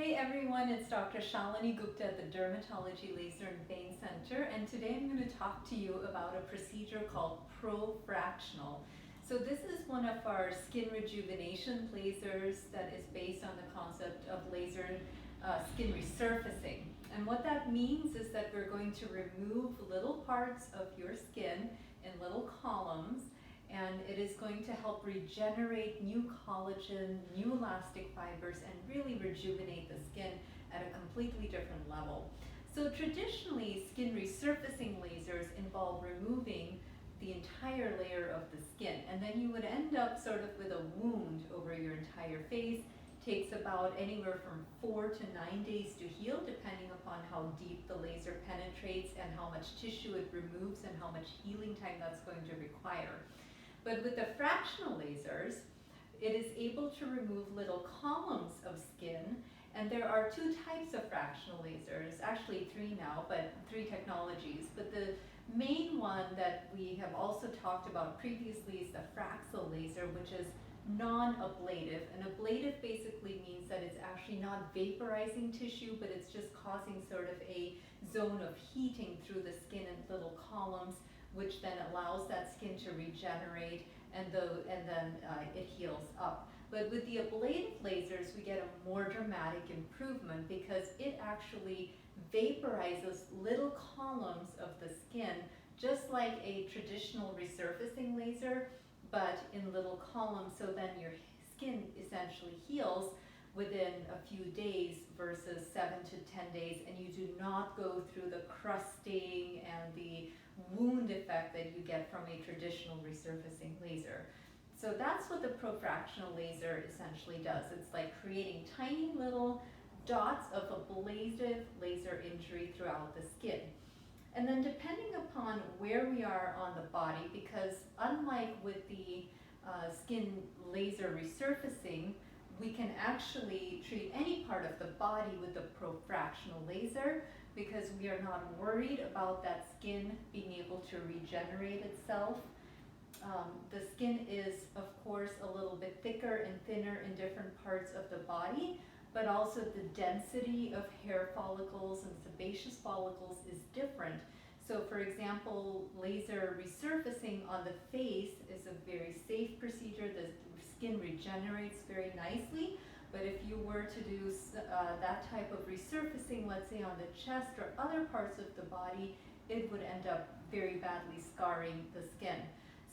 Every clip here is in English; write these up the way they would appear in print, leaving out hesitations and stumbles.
Hey everyone, it's Dr. Shalini Gupta at the Dermatology Laser and Vein Center, and today I'm going to talk to you about a procedure called Profractional. So this is one of our skin rejuvenation lasers that is based on the concept of laser skin resurfacing. And what that means is that we're going to remove little parts of your skin in little columns, and it is going to help regenerate new collagen, new elastic fibers, and really rejuvenate the skin at a completely different level. So traditionally, skin resurfacing lasers involve removing the entire layer of the skin, and then you would end up sort of with a wound over your entire face. Takes about anywhere from 4 to 9 days to heal, depending upon how deep the laser penetrates and how much tissue it removes and how much healing time that's going to require. But with the fractional lasers, it is able to remove little columns of skin, and there are two types of fractional lasers, actually three now, but three technologies. But the main one that we have also talked about previously is the Fraxel laser, which is non-ablative. And ablative basically means that it's actually not vaporizing tissue, but it's just causing sort of a zone of heating through the skin in little columns, which then allows that skin to regenerate, and then it heals up. But with the ablative lasers, we get a more dramatic improvement because it actually vaporizes little columns of the skin, just like a traditional resurfacing laser, but in little columns, so then your skin essentially heals within a few days versus 7 to 10 days, and you do not go through the crusting and the wound effect that you get from a traditional resurfacing laser. So that's what the Profractional laser essentially does. It's like creating tiny little dots of ablative laser injury throughout the skin. And then depending upon where we are on the body, because unlike with the skin laser resurfacing, we can actually treat any part of the body with the Profractional laser because we are not worried about that skin being able to regenerate itself. The skin is, of course, a little bit thicker and thinner in different parts of the body, but also the density of hair follicles and sebaceous follicles is different. So for example, laser resurfacing on the face is a very safe procedure. The skin regenerates very nicely, but if you were to do that type of resurfacing, let's say on the chest or other parts of the body, it would end up very badly scarring the skin.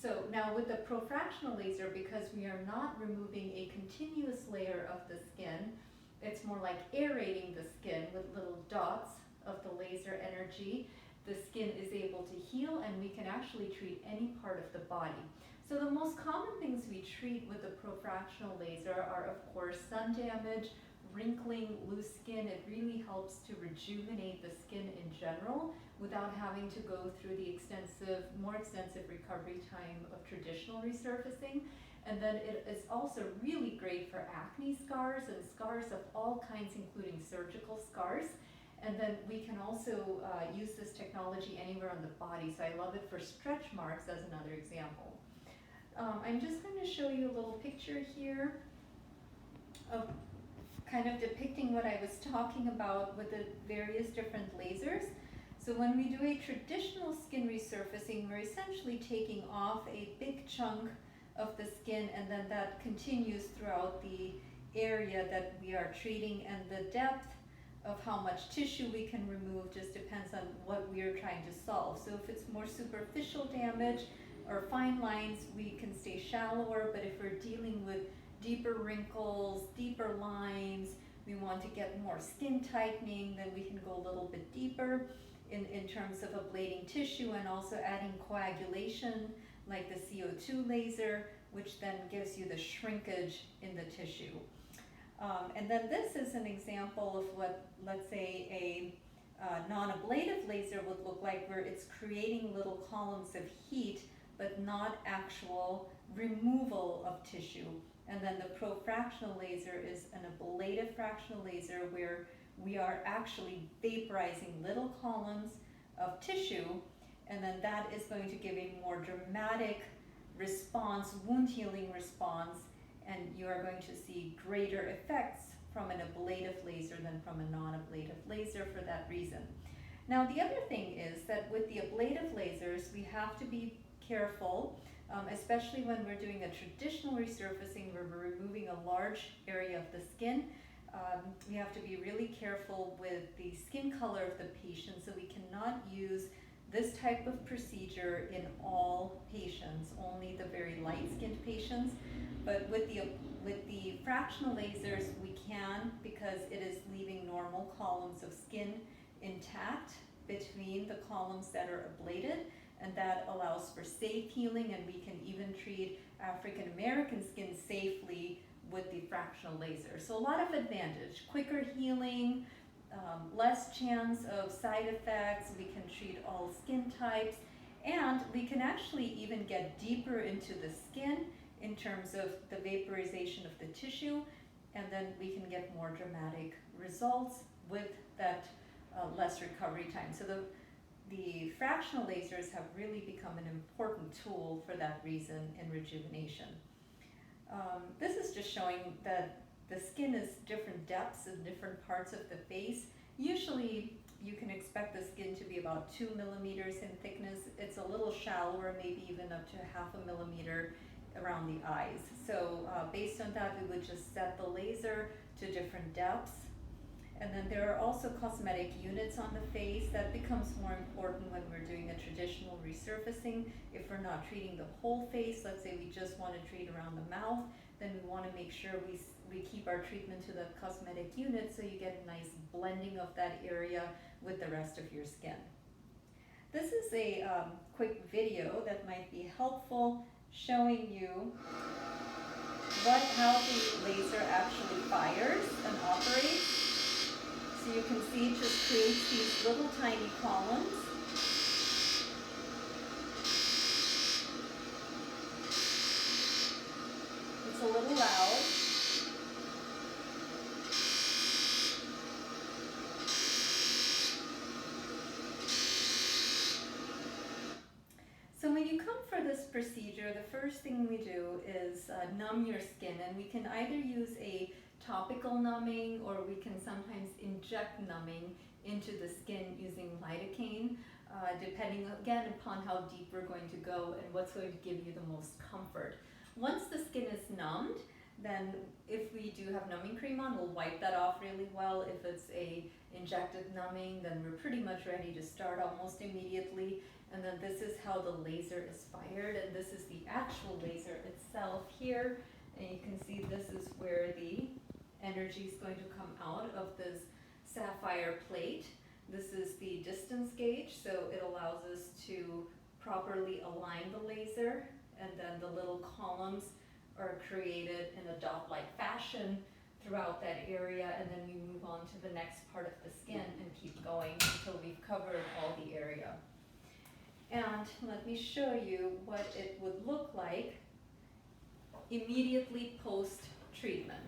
So now with the Profractional laser, because we are not removing a continuous layer of the skin, it's more like aerating the skin with little dots of the laser energy. The skin is able to heal, and we can actually treat any part of the body. So the most common things we treat with the Profractional laser are, of course, sun damage, wrinkling, loose skin. It really helps to rejuvenate the skin in general without having to go through the more extensive recovery time of traditional resurfacing. And then it is also really great for acne scars and scars of all kinds, including surgical scars. And then we can also use this technology anywhere on the body. So I love it for stretch marks as another example. I'm just going to show you a little picture here of kind of depicting what I was talking about with the various different lasers. So when we do a traditional skin resurfacing, we're essentially taking off a big chunk of the skin, and then that continues throughout the area that we are treating, and the depth of how much tissue we can remove just depends on what we are trying to solve. So if it's more superficial damage or fine lines, we can stay shallower, but if we're dealing with deeper wrinkles, deeper lines, we want to get more skin tightening, then we can go a little bit deeper in terms of ablating tissue and also adding coagulation like the CO2 laser, which then gives you the shrinkage in the tissue. And then this is an example of what, let's say, a non-ablative laser would look like, where it's creating little columns of heat, but not actual removal of tissue. And then the Profractional laser is an ablative fractional laser where we are actually vaporizing little columns of tissue, and then that is going to give a more dramatic response, wound healing response, and you are going to see greater effects from an ablative laser than from a non-ablative laser for that reason. Now, the other thing is that with the ablative lasers, we have to be careful, especially when we're doing a traditional resurfacing where we're removing a large area of the skin. We have to be really careful with the skin color of the patient, so we cannot use this type of procedure in all patients, only the very light-skinned patients. But with the fractional lasers, we can, because it is leaving normal columns of skin intact between the columns that are ablated, and that allows for safe healing, and we can even treat African American skin safely with the fractional laser. So a lot of advantage: quicker healing, less chance of side effects, we can treat all skin types, and we can actually even get deeper into the skin in terms of the vaporization of the tissue, and then we can get more dramatic results with that less recovery time. So the fractional lasers have really become an important tool for that reason in rejuvenation. This is just showing that the skin is different depths in different parts of the face. Usually you can expect the skin to be about 2 millimeters in thickness. It's a little shallower, maybe even up to 0.5 millimeter around the eyes. So based on that, we would just set the laser to different depths. And then there are also cosmetic units on the face. That becomes more important when we're doing a traditional resurfacing. If we're not treating the whole face, let's say we just want to treat around the mouth, then we want to make sure we keep our treatment to the cosmetic unit, so you get a nice blending of that area with the rest of your skin. This is a quick video that might be helpful, showing you how the laser actually fires and operates. So you can see it just creates these little tiny columns. It's a little loud. So when you come for this procedure, the first thing we do is numb your skin, and we can either use a topical numbing, or we can sometimes inject numbing into the skin using lidocaine, depending again upon how deep we're going to go and what's going to give you the most comfort. Once the skin is numbed, then if we do have numbing cream on, we'll wipe that off really well. If it's a injected numbing, then we're pretty much ready to start almost immediately. And then this is how the laser is fired, and this is the actual laser itself here. And you can see this is where the energy is going to come out of this sapphire plate. This is the distance gauge, so it allows us to properly align the laser, and then the little columns are created in a dot-like fashion throughout that area, and then we move on to the next part of the skin and keep going until we've covered all the area. And let me show you what it would look like immediately post-treatment.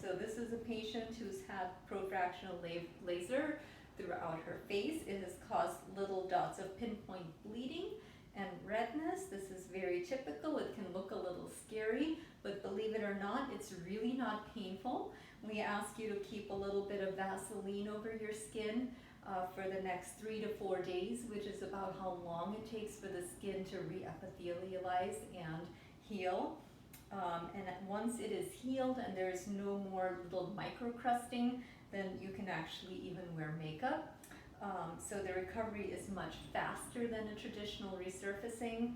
So this is a patient who's had profractional laser throughout her face. It has caused little dots of pinpoint bleeding and redness. This is very typical. It can look a little scary, but believe it or not, it's really not painful. We ask you to keep a little bit of Vaseline over your skin for the next 3 to 4 days, which is about how long it takes for the skin to re-epithelialize and heal. And once it is healed and there's no more little microcrusting, then you can actually even wear makeup. So the recovery is much faster than a traditional resurfacing,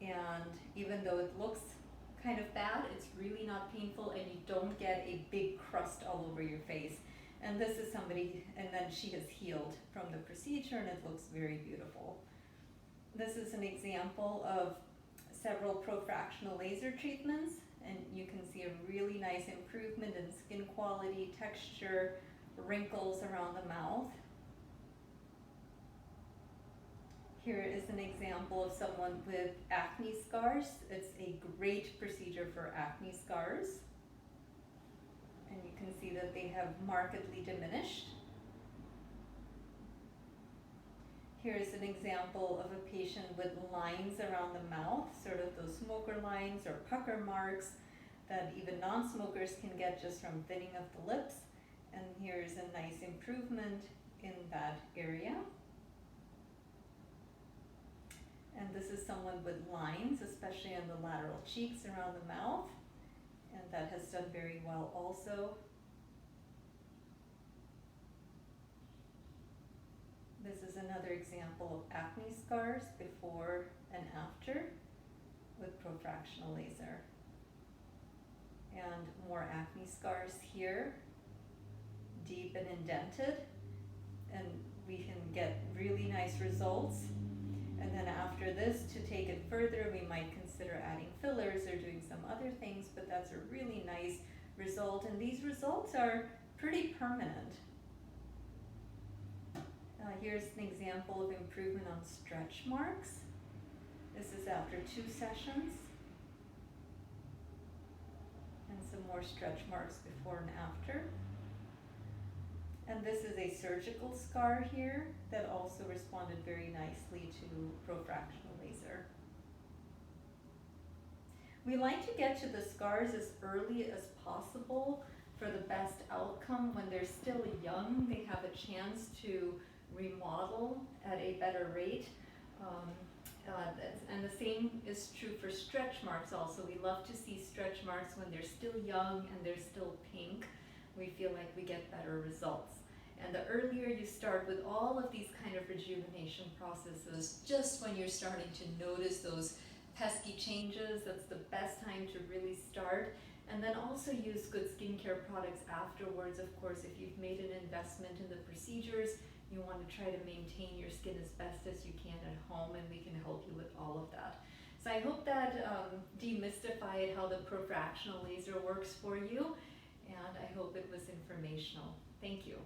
and even though it looks kind of bad, it's really not painful, and you don't get a big crust all over your face. And this is somebody, and then she has healed from the procedure, and it looks very beautiful. This is an example of several profractional laser treatments, and you can see a really nice improvement in skin quality, texture, wrinkles around the mouth. Here is an example of someone with acne scars. It's a great procedure for acne scars. And you can see that they have markedly diminished. Here's an example of a patient with lines around the mouth, sort of those smoker lines or pucker marks that even non-smokers can get just from thinning of the lips. And here's a nice improvement in that area. And this is someone with lines, especially on the lateral cheeks around the mouth, and that has done very well also. This is another example of acne scars before and after with profractional laser. And more acne scars here, deep and indented, and we can get really nice results. And then after this, to take it further, we might consider adding fillers or doing some other things, but that's a really nice result, and these results are pretty permanent. Here's an example of improvement on stretch marks. This is after 2 sessions. And some more stretch marks before and after. And this is a surgical scar here that also responded very nicely to profractional laser. We like to get to the scars as early as possible for the best outcome. When they're still young, they have a chance to remodel at a better rate. And the same is true for stretch marks also. We love to see stretch marks when they're still young and they're still pink. We feel like we get better results. And the earlier you start with all of these kind of rejuvenation processes, just when you're starting to notice those pesky changes, that's the best time to really start. And then also use good skincare products afterwards. Of course, if you've made an investment in the procedures, you want to try to maintain your skin as best as you can at home, and we can help you with all of that. So I hope that demystified how the profractional laser works for you, and I hope it was informational. Thank you.